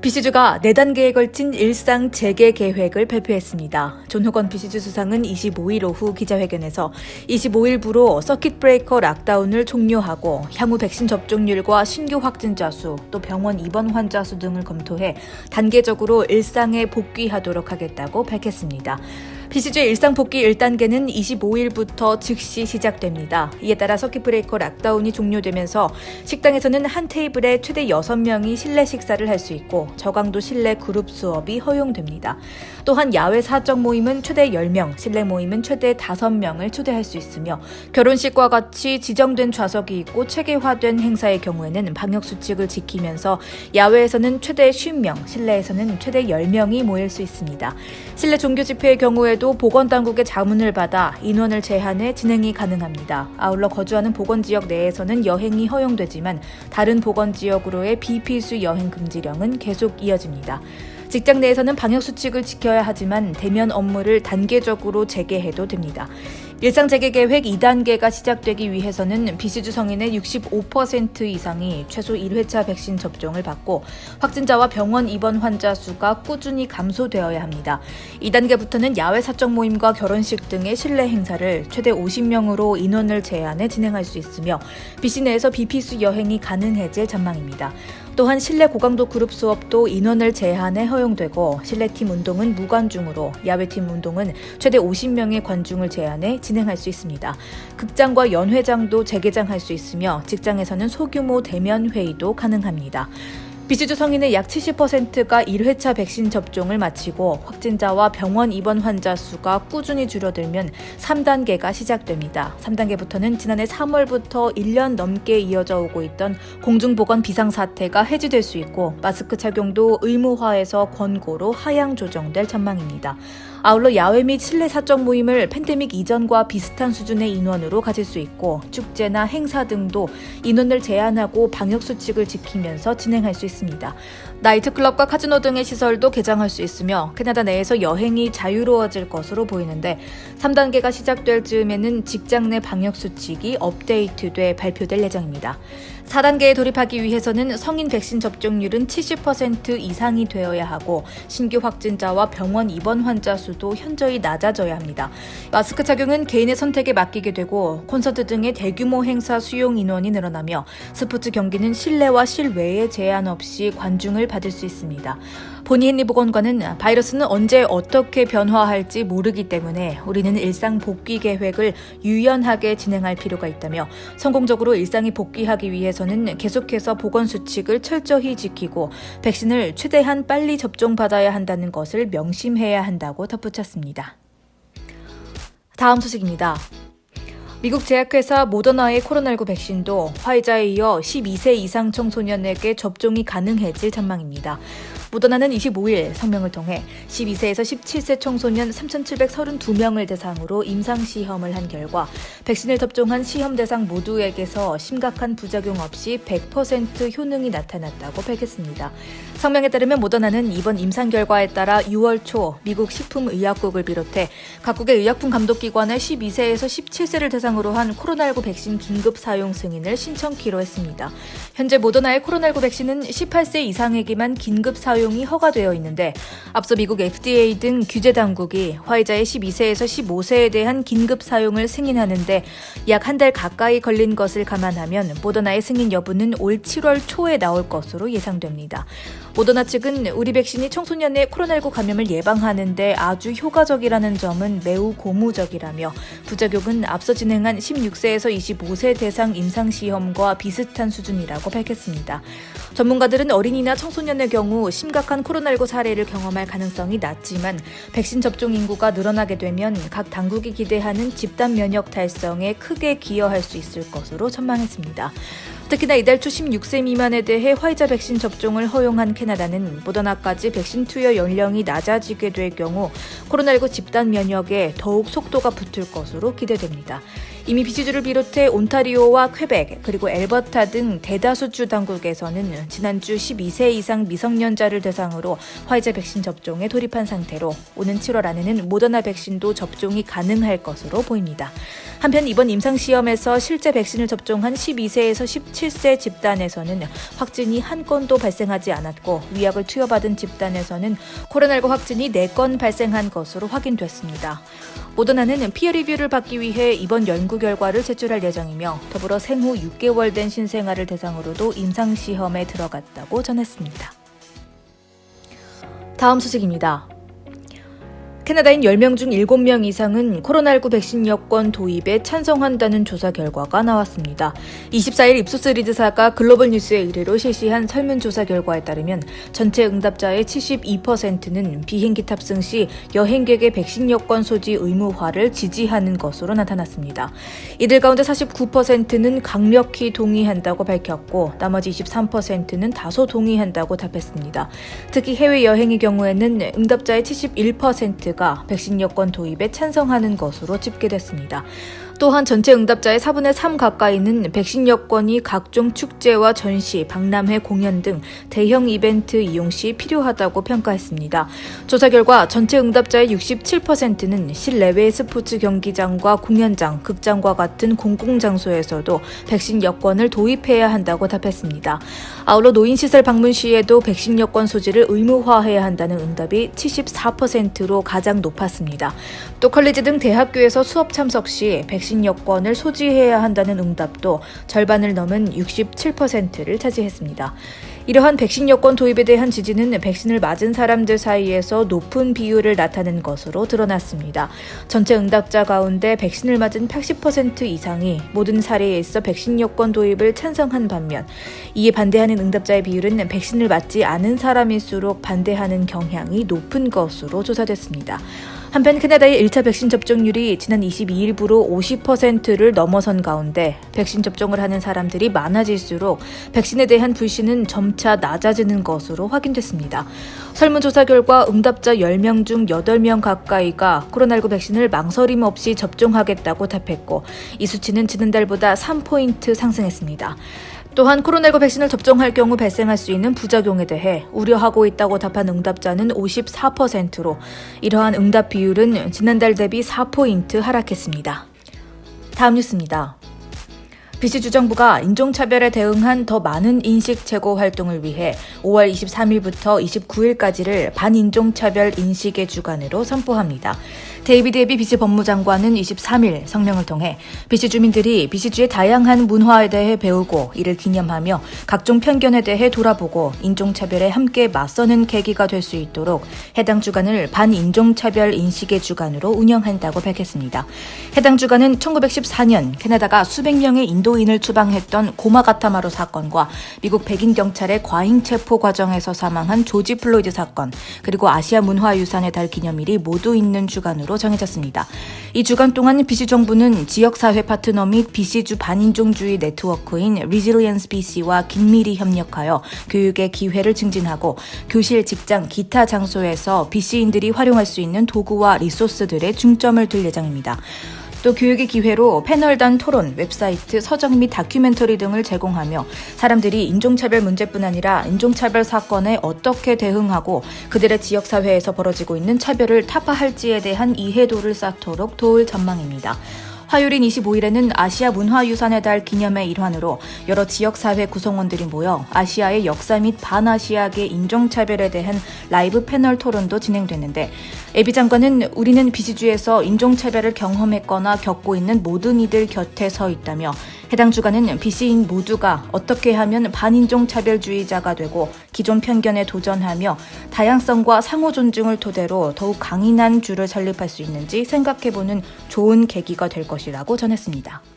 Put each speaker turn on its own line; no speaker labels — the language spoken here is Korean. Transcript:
BC주가 4단계에 걸친 일상 재개 계획을 발표했습니다. 존호건 BC주 수상은 25일 오후 기자회견에서 25일부로 서킷 브레이커 락다운을 종료하고 향후 백신 접종률과 신규 확진자 수, 또 병원 입원 환자 수 등을 검토해 단계적으로 일상에 복귀하도록 하겠다고 밝혔습니다. BC주의 일상 복귀 1단계는 25일부터 즉시 시작됩니다. 이에 따라 서킷 브레이커 락다운이 종료되면서 식당에서는 한 테이블에 최대 6명이 실내 식사를 할 수 있고 저강도 실내 그룹 수업이 허용됩니다. 또한 야외 사적 모임은 최대 10명, 실내 모임은 최대 5명을 초대할 수 있으며 결혼식과 같이 지정된 좌석이 있고 체계화된 행사의 경우에는 방역수칙을 지키면서 야외에서는 최대 50명, 실내에서는 최대 10명이 모일 수 있습니다. 실내 종교 집회의 경우에도 보건당국의 자문을 받아 인원을 제한해 진행이 가능합니다. 아울러 거주하는 보건지역 내에서는 여행이 허용되지만 다른 보건지역으로의 비필수 여행 금지령은 계속 이어집니다. 직장 내에서는 방역수칙을 지켜야 하지만 대면 업무를 단계적으로 재개해도 됩니다. 일상 재개 계획 2단계가 시작되기 위해서는 BC주 성인의 65% 이상이 최소 1회차 백신 접종을 받고 확진자와 병원 입원 환자 수가 꾸준히 감소되어야 합니다. 2단계부터는 야외 사적 모임과 결혼식 등의 실내 행사를 최대 50명으로 인원을 제한해 진행할 수 있으며 BC 내에서 비필수 여행이 가능해질 전망입니다. 또한 실내 고강도 그룹 수업도 인원을 제한해 허용되고 실내팀 운동은 무관중으로 야외팀 운동은 최대 50명의 관중을 제한해 진행할 수 있습니다. 극장과 연회장도 재개장할 수 있으며 직장에서는 소규모 대면 회의도 가능합니다. BC주 성인의 약 70%가 1회차 백신 접종을 마치고 확진자와 병원 입원 환자 수가 꾸준히 줄어들면 3단계가 시작됩니다. 3단계부터는 지난해 3월부터 1년 넘게 이어져 오고 있던 공중보건 비상사태가 해지될 수 있고 마스크 착용도 의무화해서 권고로 하향 조정될 전망입니다. 아울러 야외 및 실내 사적 모임을 팬데믹 이전과 비슷한 수준의 인원으로 가질 수 있고 축제나 행사 등도 인원을 제한하고 방역수칙을 지키면서 진행할 수 있습니다. 나이트클럽과 카지노 등의 시설도 개장할 수 있으며 캐나다 내에서 여행이 자유로워질 것으로 보이는데 3단계가 시작될 즈음에는 직장 내 방역수칙이 업데이트돼 발표될 예정입니다. 4단계에 돌입하기 위해서는 성인 백신 접종률은 70% 이상이 되어야 하고 신규 확진자와 병원 입원 환자 수도 현저히 낮아져야 합니다. 마스크 착용은 개인의 선택에 맡기게 되고 콘서트 등의 대규모 행사 수용 인원이 늘어나며 스포츠 경기는 실내와 실외에 제한 없이 관중을 받을 수 있습니다. 보니 헨리 보건관은 바이러스는 언제 어떻게 변화할지 모르기 때문에 우리는 일상 복귀 계획을 유연하게 진행할 필요가 있다며 성공적으로 일상이 복귀하기 위해서는 계속해서 보건수칙을 철저히 지키고 백신을 최대한 빨리 접종받아야 한다는 것을 명심해야 한다고 덧붙였습니다. 다음 소식입니다. 미국 제약회사 모더나의 코로나19 백신도 화이자에 이어 12세 이상 청소년에게 접종이 가능해질 전망입니다. 모더나는 25일 성명을 통해 12세에서 17세 청소년 3,732명을 대상으로 임상시험을 한 결과 백신을 접종한 시험 대상 모두에게서 심각한 부작용 없이 100% 효능이 나타났다고 밝혔습니다. 성명에 따르면 모더나는 이번 임상 결과에 따라 6월 초 미국 식품의약국을 비롯해 각국의 의약품 감독기관에 12세에서 17세를 대상으로 한 코로나19 백신 긴급 사용 승인을 신청키로 했습니다. 현재 모더나의 코로나19 백신은 18세 이상에게만 긴급 사용이 허가되어 있는데 앞서 미국 FDA 등 규제 당국이 화이자의 12세에서 15세에 대한 긴급 사용을 승인하는데 약 한 달 가까이 걸린 것을 감안하면 모더나의 승인 여부는 올 7월 초에 나올 것으로 예상됩니다. 모더나 측은 우리 백신이 청소년의 코로나19 감염을 예방하는 데 아주 효과적이라는 점은 매우 고무적이라며 부작용은 앞서 진행한 16세에서 25세 대상 임상시험과 비슷한 수준이라고 밝혔습니다. 전문가들은 어린이나 청소년의 경우 심각한 코로나19 사례를 경험할 가능성이 낮지만 백신 접종 인구가 늘어나게 되면 각 당국이 기대하는 집단 면역 달성에 크게 기여할 수 있을 것으로 전망했습니다. 특히나 이달 초 16세 미만에 대해 화이자 백신 접종을 허용한 캐나다는 모더나까지 백신 투여 연령이 낮아지게 될 경우 코로나19 집단 면역에 더욱 속도가 붙을 것으로 기대됩니다. 이미 BC주를 비롯해 온타리오와 퀘벡 그리고 엘버타 등 대다수 주 당국에서는 지난주 12세 이상 미성년자를 대상으로 화이자 백신 접종에 돌입한 상태로 오는 7월 안에는 모더나 백신도 접종이 가능할 것으로 보입니다. 한편 이번 임상시험에서 실제 백신을 접종한 12세에서 17세 집단에서는 확진이 한 건도 발생하지 않았고 위약을 투여받은 집단에서는 코로나19 확진이 4건 발생한 것으로 확인됐습니다. 모더나는 피어 리뷰를 받기 위해 이번 연구 결과를 제출할 예정이며 더불어 생후 6개월 된 신생아를 대상으로도 임상시험에 들어갔다고 전했습니다. 다음 소식입니다. 캐나다인 10명 중 7명 이상은 코로나19 백신 여권 도입에 찬성한다는 조사 결과가 나왔습니다. 24일 입소스 리드사가 글로벌 뉴스에 의뢰로 실시한 설문조사 결과에 따르면 전체 응답자의 72%는 비행기 탑승 시 여행객의 백신 여권 소지 의무화를 지지하는 것으로 나타났습니다. 이들 가운데 49%는 강력히 동의한다고 밝혔고 나머지 23%는 다소 동의한다고 답했습니다. 특히 해외여행의 경우에는 응답자의 71%가 백신 여권 도입에 찬성하는 것으로 집계됐습니다. 또한 전체 응답자의 4분의 3 가까이는 백신 여권이 각종 축제와 전시, 박람회, 공연 등 대형 이벤트 이용 시 필요하다고 평가했습니다. 조사 결과 전체 응답자의 67%는 실내외 스포츠 경기장과 공연장, 극장과 같은 공공장소에서도 백신 여권을 도입해야 한다고 답했습니다. 아울러 노인시설 방문 시에도 백신 여권 소지를 의무화해야 한다는 응답이 74%로 가장 높았습니다. 또 컬리지 등 대학교에서 수업 참석 시 백신 여권을 소지해야 한다는 응답도 절반을 넘은 67%를 차지했습니다. 이러한 백신 여권 도입에 대한 지지는 백신을 맞은 사람들 사이에서 높은 비율을 나타낸 것으로 드러났습니다. 전체 응답자 가운데 백신을 맞은 80% 이상이 모든 사례에 있어 백신 여권 도입을 찬성한 반면 이에 반대하는 응답자의 비율은 백신을 맞지 않은 사람일수록 반대하는 경향이 높은 것으로 조사됐습니다. 한편 캐나다의 1차 백신 접종률이 지난 22일부로 50%를 넘어선 가운데 백신 접종을 하는 사람들이 많아질수록 백신에 대한 불신은 점차 낮아지는 것으로 확인됐습니다. 설문조사 결과 응답자 10명 중 8명 가까이가 코로나19 백신을 망설임 없이 접종하겠다고 답했고 이 수치는 지난달보다 3포인트 상승했습니다. 또한 코로나19 백신을 접종할 경우 발생할 수 있는 부작용에 대해 우려하고 있다고 답한 응답자는 54%로 이러한 응답 비율은 지난달 대비 4포인트 하락했습니다. 다음 뉴스입니다. BC 주정부가 인종차별에 대응한 더 많은 인식 제고 활동을 위해 5월 23일부터 29일까지를 반인종차별 인식의 주간으로 선포합니다. 데이비드 에비 BC 법무장관은 23일 성명을 통해 BC 주민들이 BC주의 다양한 문화에 대해 배우고 이를 기념하며 각종 편견에 대해 돌아보고 인종차별에 함께 맞서는 계기가 될 수 있도록 해당 주간을 반인종차별 인식의 주간으로 운영한다고 밝혔습니다. 해당 주간은 1914년 캐나다가 수백 명의 인도인을 추방했던 고마가타마루 사건과 미국 백인 경찰의 과잉 체포 과정에서 사망한 조지 플로이드 사건 그리고 아시아 문화유산의 달 기념일이 모두 있는 주간으로 정해졌습니다. 이 주간 동안 BC 정부는 지역사회 파트너 및 BC주 반인종주의 네트워크인 Resilience BC와 긴밀히 협력하여 교육의 기회를 증진하고 교실, 직장, 기타 장소에서 BC인들이 활용할 수 있는 도구와 리소스들에 중점을 둘 예정입니다. 또 교육의 기회로 패널단 토론, 웹사이트, 서적 및 다큐멘터리 등을 제공하며 사람들이 인종차별 문제뿐 아니라 인종차별 사건에 어떻게 대응하고 그들의 지역사회에서 벌어지고 있는 차별을 타파할지에 대한 이해도를 쌓도록 도울 전망입니다. 화요일인 25일에는 아시아 문화유산의 달 기념의 일환으로 여러 지역사회 구성원들이 모여 아시아의 역사 및 반아시아계 인종차별에 대한 라이브 패널 토론도 진행됐는데 에비 장관은 우리는 BC주에서 인종차별을 경험했거나 겪고 있는 모든 이들 곁에 서 있다며 해당 주간은 BC인 모두가 어떻게 하면 반인종차별주의자가 되고 기존 편견에 도전하며 다양성과 상호 존중을 토대로 더욱 강인한 주를 설립할 수 있는지 생각해보는 좋은 계기가 될 것이라고 전했습니다.